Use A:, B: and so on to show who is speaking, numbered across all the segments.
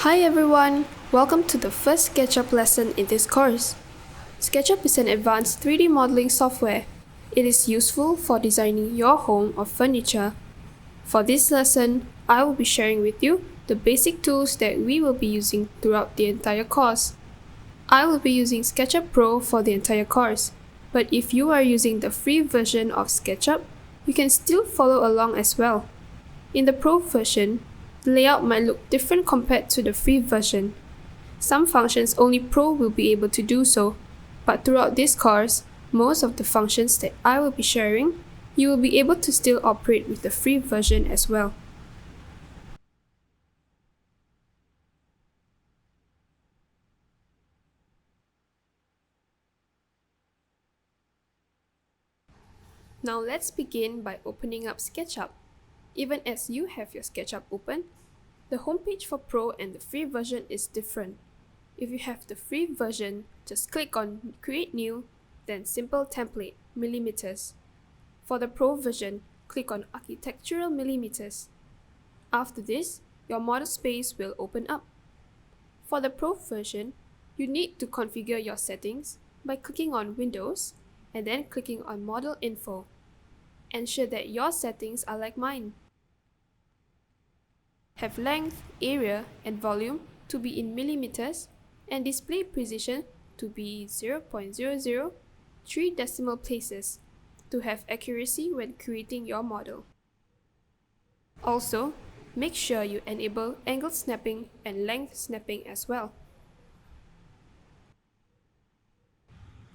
A: Hi everyone! Welcome to the first SketchUp lesson in this course. SketchUp is an advanced 3D modeling software. It is useful for designing your home or furniture. For this lesson, I will be sharing with you the basic tools that we will be using throughout the entire course. I will be using SketchUp Pro for the entire course, but if you are using the free version of SketchUp, you can still follow along as well. In the Pro version, the layout might look different compared to the free version. Some functions only Pro will be able to do so, but throughout this course, most of the functions that I will be sharing, you will be able to still operate with the free version as well. Now let's begin by opening up SketchUp. Even as you have your SketchUp open, the homepage for Pro and the free version is different. If you have the free version, just click on Create New, then Simple Template, Millimeters. For the Pro version, click on Architectural Millimeters. After this, your model space will open up. For the Pro version, you need to configure your settings by clicking on Windows and then clicking on Model Info. Ensure that your settings are like mine. Have length, area, and volume to be in millimeters and display precision to be 0.00, 3 decimal places to have accuracy when creating your model. Also, make sure you enable angle snapping and length snapping as well.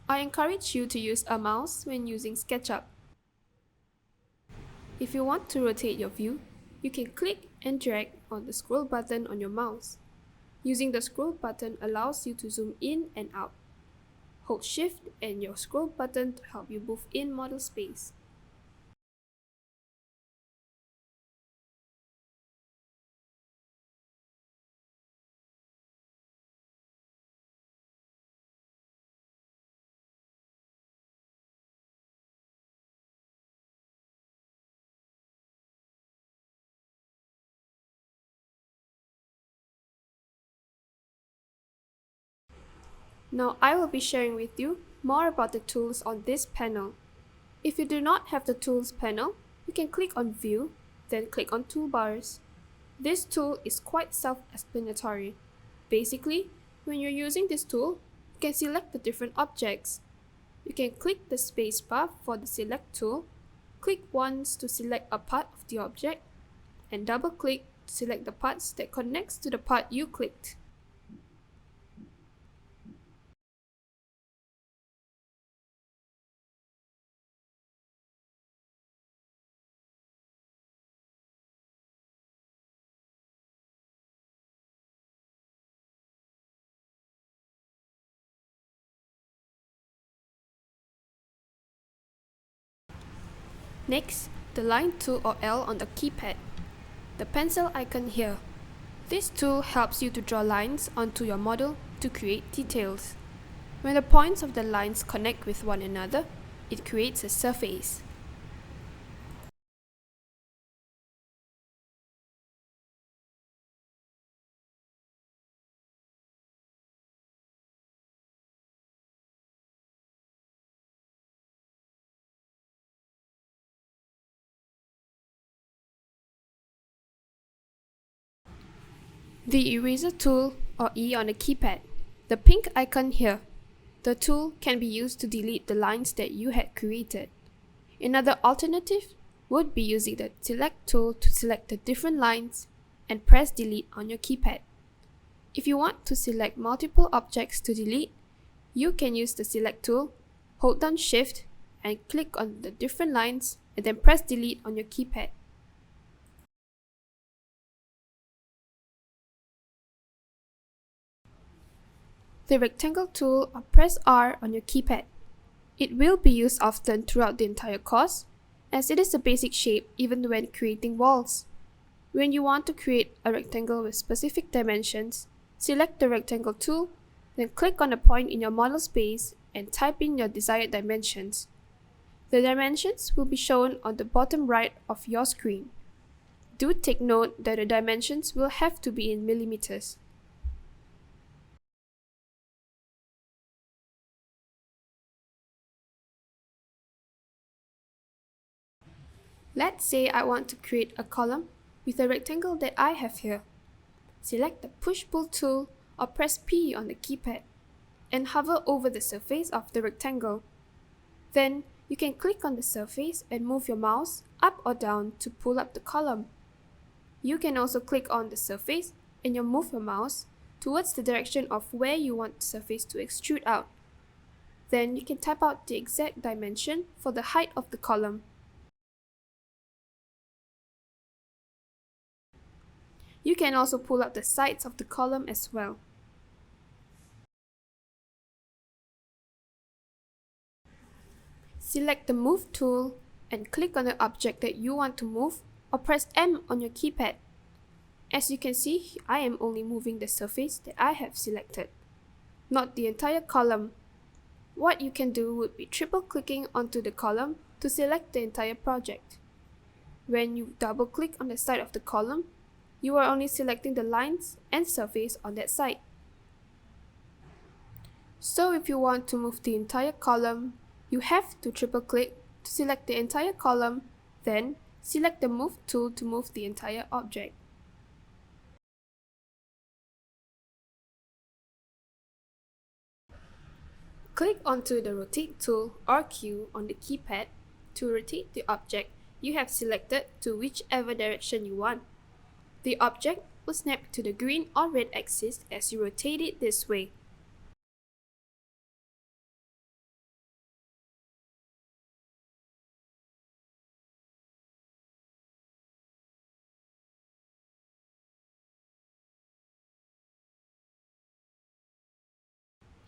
A: I encourage you to use a mouse when using SketchUp. If you want to rotate your view, you can click and drag on the scroll button on your mouse. Using the scroll button allows you to zoom in and out. Hold Shift and your scroll button to help you move in model space. Now I will be sharing with you more about the tools on this panel. If you do not have the Tools panel, you can click on View, then click on Toolbars. This tool is quite self-explanatory. Basically, when you're using this tool, you can select the different objects. You can click the spacebar for the Select tool, click once to select a part of the object, and double-click to select the parts that connects to the part you clicked. Next, the line tool or L on the keypad. The pencil icon here. This tool helps you to draw lines onto your model to create details. When the points of the lines connect with one another, it creates a surface. The Eraser tool or E on the keypad. The pink icon here. The tool can be used to delete the lines that you had created. Another alternative would be using the Select tool to select the different lines and press Delete on your keypad. If you want to select multiple objects to delete, you can use the Select tool, hold down Shift, and click on the different lines and then press Delete on your keypad. The Rectangle tool or press R on your keypad. It will be used often throughout the entire course, as it is a basic shape even when creating walls. When you want to create a rectangle with specific dimensions, select the Rectangle tool, then click on the point in your model space and type in your desired dimensions. The dimensions will be shown on the bottom right of your screen. Do take note that the dimensions will have to be in millimeters. Let's say I want to create a column with a rectangle that I have here. Select the push-pull tool or press P on the keypad and hover over the surface of the rectangle. Then you can click on the surface and move your mouse up or down to pull up the column. You can also click on the surface and you move your mouse towards the direction of where you want the surface to extrude out. Then you can type out the exact dimension for the height of the column. You can also pull up the sides of the column as well. Select the Move tool and click on the object that you want to move or press M on your keypad. As you can see, I am only moving the surface that I have selected, not the entire column. What you can do would be triple clicking onto the column to select the entire project. When you double click on the side of the column, you are only selecting the lines and surface on that side. So if you want to move the entire column, you have to triple click to select the entire column, then select the Move tool to move the entire object. Click onto the Rotate tool or Q on the keypad to rotate the object you have selected to whichever direction you want. The object will snap to the green or red axis as you rotate it this way.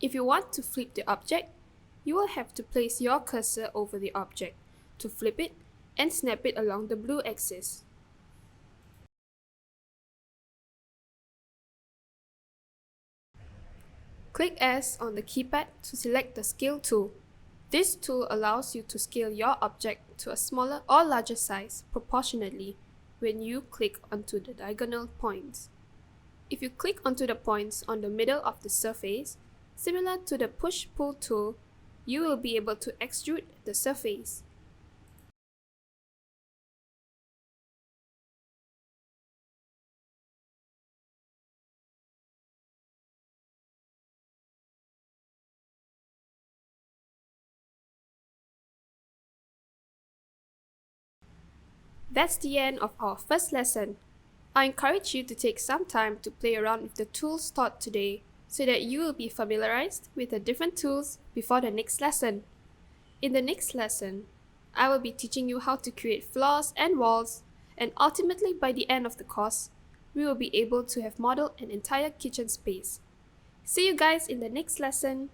A: If you want to flip the object, you will have to place your cursor over the object to flip it and snap it along the blue axis. Click S on the keypad to select the Scale tool. This tool allows you to scale your object to a smaller or larger size proportionately when you click onto the diagonal points. If you click onto the points on the middle of the surface, similar to the Push-Pull tool, you will be able to extrude the surface. That's the end of our first lesson. I encourage you to take some time to play around with the tools taught today so that you will be familiarized with the different tools before the next lesson. In the next lesson, I will be teaching you how to create floors and walls, and ultimately by the end of the course, we will be able to have modeled an entire kitchen space. See you guys in the next lesson.